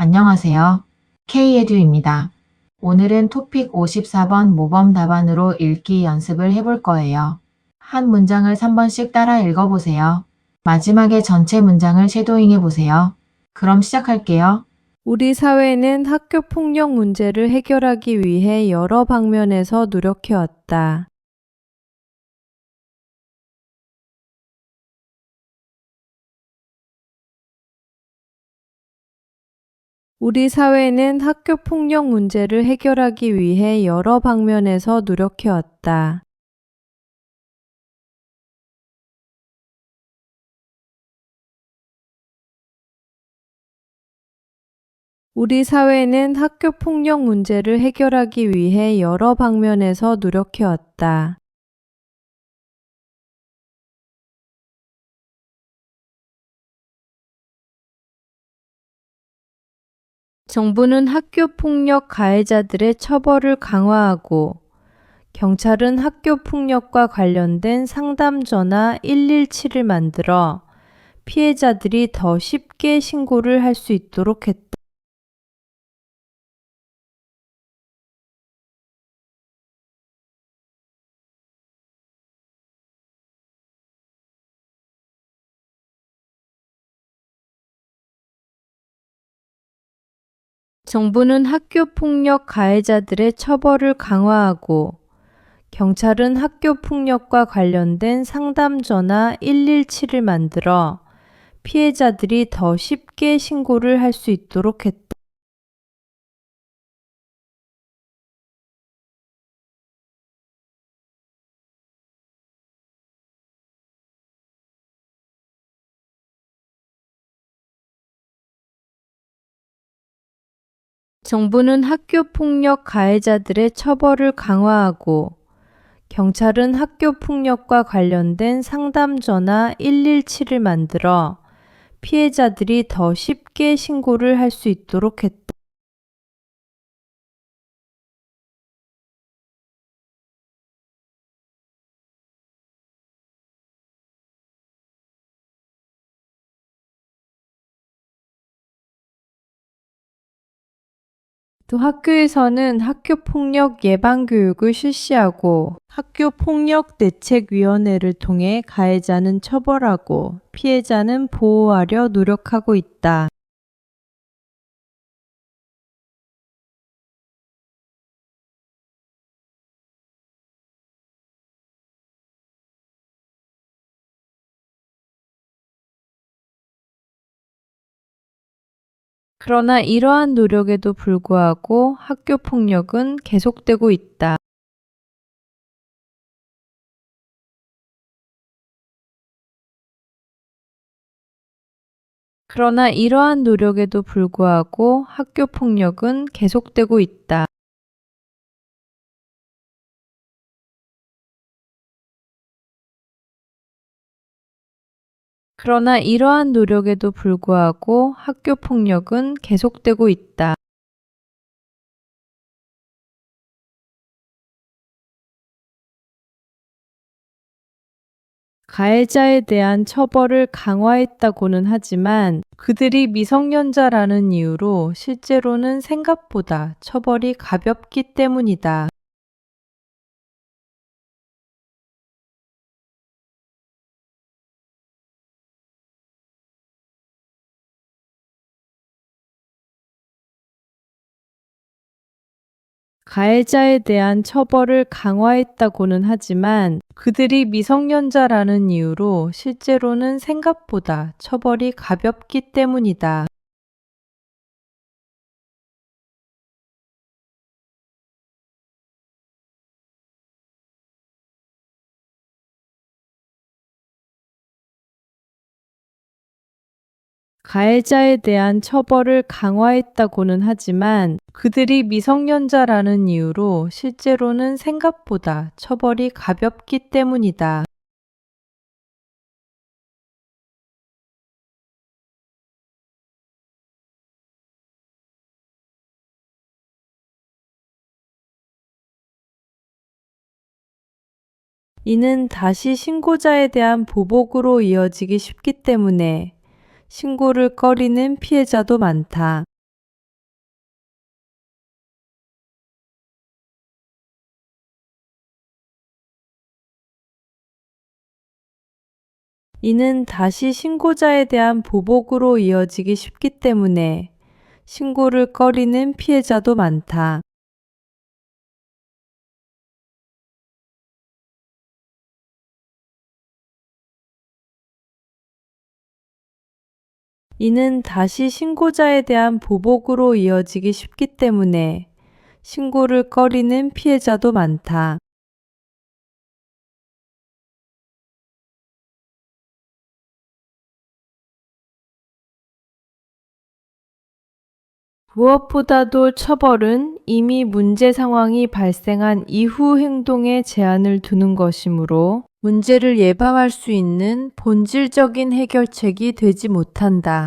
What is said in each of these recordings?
안녕하세요. K에듀입니다. 오늘은 토픽 54번 모범 답안으로 읽기 연습을 해볼 거예요. 한 문장을 3번씩 따라 읽어보세요. 마지막에 전체 문장을 쉐도잉 해보세요. 그럼 시작할게요. 우리 사회는 학교 폭력 문제를 해결하기 위해 여러 방면에서 노력해왔다. 우리 사회는 학교 폭력 문제를 해결하기 위해 여러 방면에서 노력해왔다. 우리 사회는 학교 폭력 문제를 해결하기 위해 여러 방면에서 노력해왔다. 정부는 학교 폭력 가해자들의 처벌을 강화하고 경찰은 학교 폭력과 관련된 상담 전화 117을 만들어 피해자들이 더 쉽게 신고를 할 수 있도록 했다. 정부는 학교 폭력 가해자들의 처벌을 강화하고 경찰은 학교 폭력과 관련된 상담 전화 117을 만들어 피해자들이 더 쉽게 신고를 할 수 있도록 했다. 정부는 학교 폭력 가해자들의 처벌을 강화하고 경찰은 학교 폭력과 관련된 상담 전화 117을 만들어 피해자들이 더 쉽게 신고를 할 수 있도록 했다. 또 학교에서는 학교 폭력 예방 교육을 실시하고 학교 폭력 대책위원회를 통해 가해자는 처벌하고 피해자는 보호하려 노력하고 있다. 그러나 이러한 노력에도 불구하고 학교 폭력은 계속되고 있다. 그러나 이러한 노력에도 불구하고 학교 폭력은 계속되고 있다. 그러나 이러한 노력에도 불구하고 학교 폭력은 계속되고 있다. 가해자에 대한 처벌을 강화했다고는 하지만 그들이 미성년자라는 이유로 실제로는 생각보다 처벌이 가볍기 때문이다. 가해자에 대한 처벌을 강화했다고는 하지만 그들이 미성년자라는 이유로 실제로는 생각보다 처벌이 가볍기 때문이다. 가해자에 대한 처벌을 강화했다고는 하지만 그들이 미성년자라는 이유로 실제로는 생각보다 처벌이 가볍기 때문이다. 이는 다시 신고자에 대한 보복으로 이어지기 쉽기 때문에 신고를 꺼리는 피해자도 많다. 이는 다시 신고자에 대한 보복으로 이어지기 쉽기 때문에 신고를 꺼리는 피해자도 많다. 이는 다시 신고자에 대한 보복으로 이어지기 쉽기 때문에 신고를 꺼리는 피해자도 많다. 무엇보다도 처벌은 이미 문제 상황이 발생한 이후 행동에 제한을 두는 것이므로 문제를 예방할 수 있는 본질적인 해결책이 되지 못한다.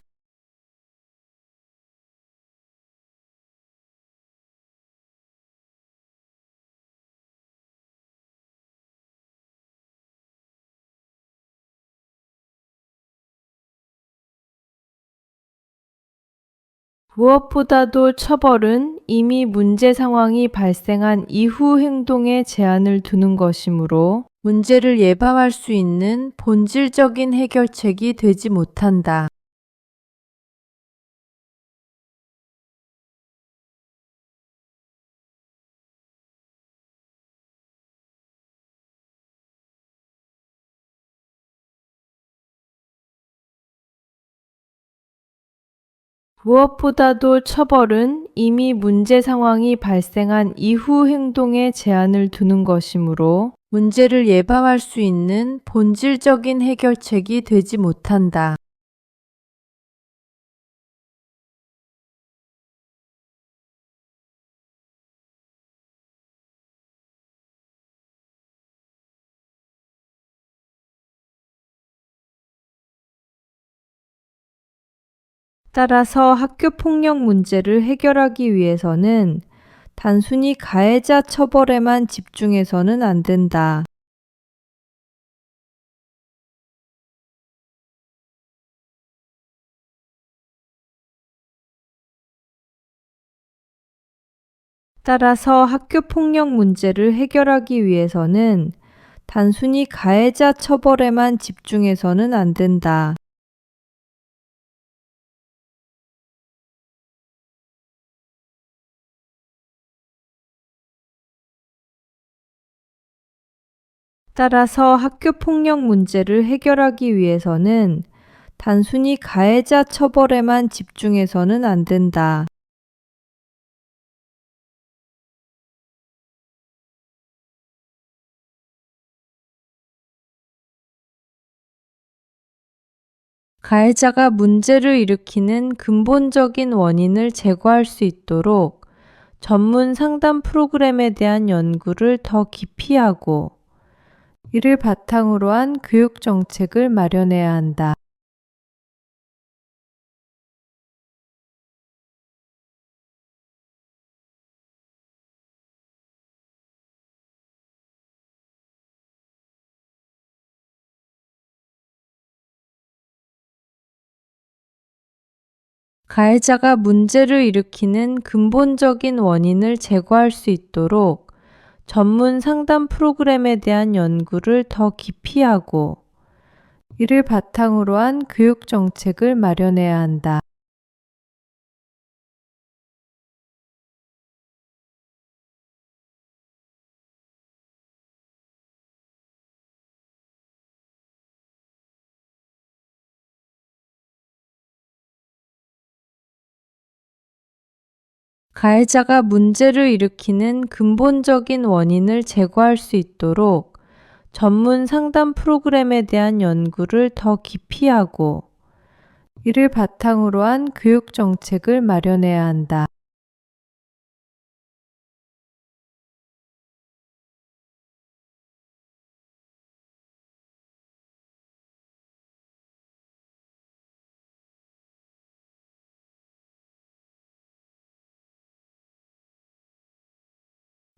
무엇보다도 처벌은 이미 문제 상황이 발생한 이후 행동에 제한을 두는 것이므로 문제를 예방할 수 있는 본질적인 해결책이 되지 못한다. 무엇보다도 처벌은 이미 문제 상황이 발생한 이후 행동에 제한을 두는 것이므로 문제를 예방할 수 있는 본질적인 해결책이 되지 못한다. 따라서 학교폭력 문제를 해결하기 위해서는 단순히 가해자 처벌에만 집중해서는 안 된다. 따라서 학교폭력 문제를 해결하기 위해서는 단순히 가해자 처벌에만 집중해서는 안 된다. 따라서 학교폭력 문제를 해결하기 위해서는 단순히 가해자 처벌에만 집중해서는 안 된다. 가해자가 문제를 일으키는 근본적인 원인을 제거할 수 있도록 전문 상담 프로그램에 대한 연구를 더 깊이 하고 이를 바탕으로 한 교육 정책을 마련해야 한다. 가해자가 문제를 일으키는 근본적인 원인을 제거할 수 있도록 전문 상담 프로그램에 대한 연구를 더 깊이 하고 이를 바탕으로 한 교육 정책을 마련해야 한다. 가해자가 문제를 일으키는 근본적인 원인을 제거할 수 있도록 전문 상담 프로그램에 대한 연구를 더 깊이 하고 이를 바탕으로 한 교육 정책을 마련해야 한다.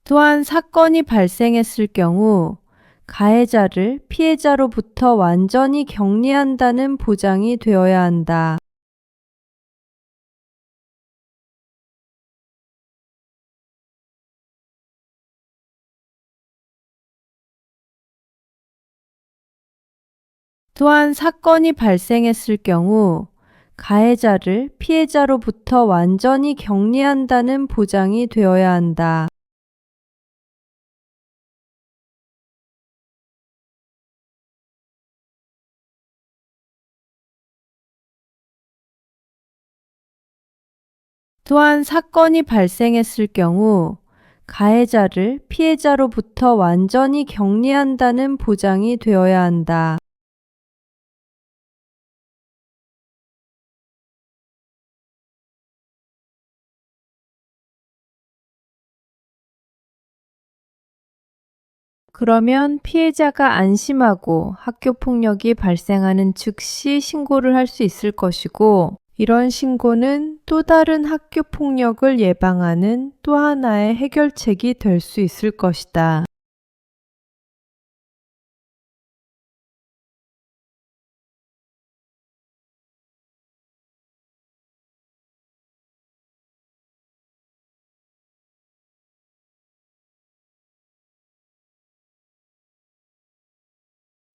또한 사건이 발생했을 경우 가해자를 피해자로부터 완전히 격리한다는 보장이 되어야 한다. 또한 사건이 발생했을 경우 가해자를 피해자로부터 완전히 격리한다는 보장이 되어야 한다. 또한 사건이 발생했을 경우 가해자를 피해자로부터 완전히 격리한다는 보장이 되어야 한다. 그러면 피해자가 안심하고 학교 폭력이 발생하는 즉시 신고를 할 수 있을 것이고, 이런 신고는 또 다른 학교 폭력을 예방하는 또 하나의 해결책이 될 수 있을 것이다.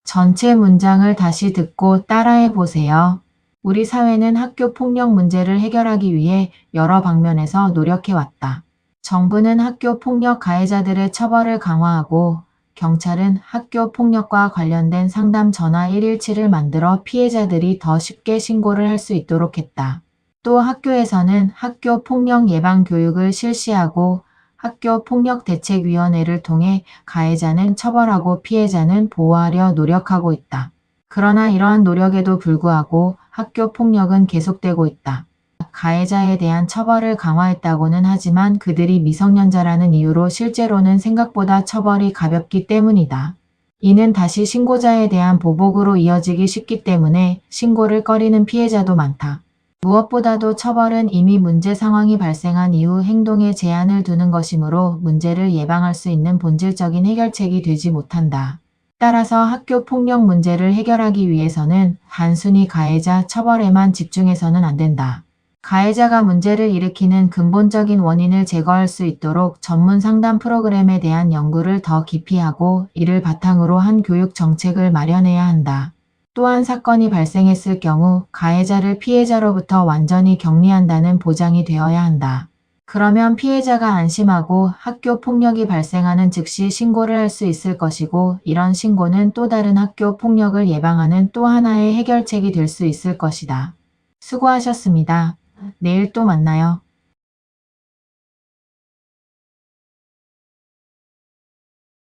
전체 문장을 다시 듣고 따라해 보세요. 우리 사회는 학교 폭력 문제를 해결하기 위해 여러 방면에서 노력해 왔다. 정부는 학교 폭력 가해자들의 처벌을 강화하고 경찰은 학교 폭력과 관련된 상담 전화 117을 만들어 피해자들이 더 쉽게 신고를 할 수 있도록 했다. 또 학교에서는 학교 폭력 예방 교육을 실시하고 학교 폭력대책위원회를 통해 가해자는 처벌하고 피해자는 보호하려 노력하고 있다. 그러나 이러한 노력에도 불구하고 학교 폭력은 계속되고 있다. 가해자에 대한 처벌을 강화했다고는 하지만 그들이 미성년자라는 이유로 실제로는 생각보다 처벌이 가볍기 때문이다. 이는 다시 신고자에 대한 보복으로 이어지기 쉽기 때문에 신고를 꺼리는 피해자도 많다. 무엇보다도 처벌은 이미 문제 상황이 발생한 이후 행동에 제한을 두는 것이므로 문제를 예방할 수 있는 본질적인 해결책이 되지 못한다. 따라서 학교 폭력 문제를 해결하기 위해서는 단순히 가해자 처벌에만 집중해서는 안 된다. 가해자가 문제를 일으키는 근본적인 원인을 제거할 수 있도록 전문 상담 프로그램에 대한 연구를 더 깊이 하고 이를 바탕으로 한 교육 정책을 마련해야 한다. 또한 사건이 발생했을 경우 가해자를 피해자로부터 완전히 격리한다는 보장이 되어야 한다. 그러면 피해자가 안심하고 학교 폭력이 발생하는 즉시 신고를 할 수 있을 것이고 이런 신고는 또 다른 학교 폭력을 예방하는 또 하나의 해결책이 될 수 있을 것이다. 수고하셨습니다. 내일 또 만나요.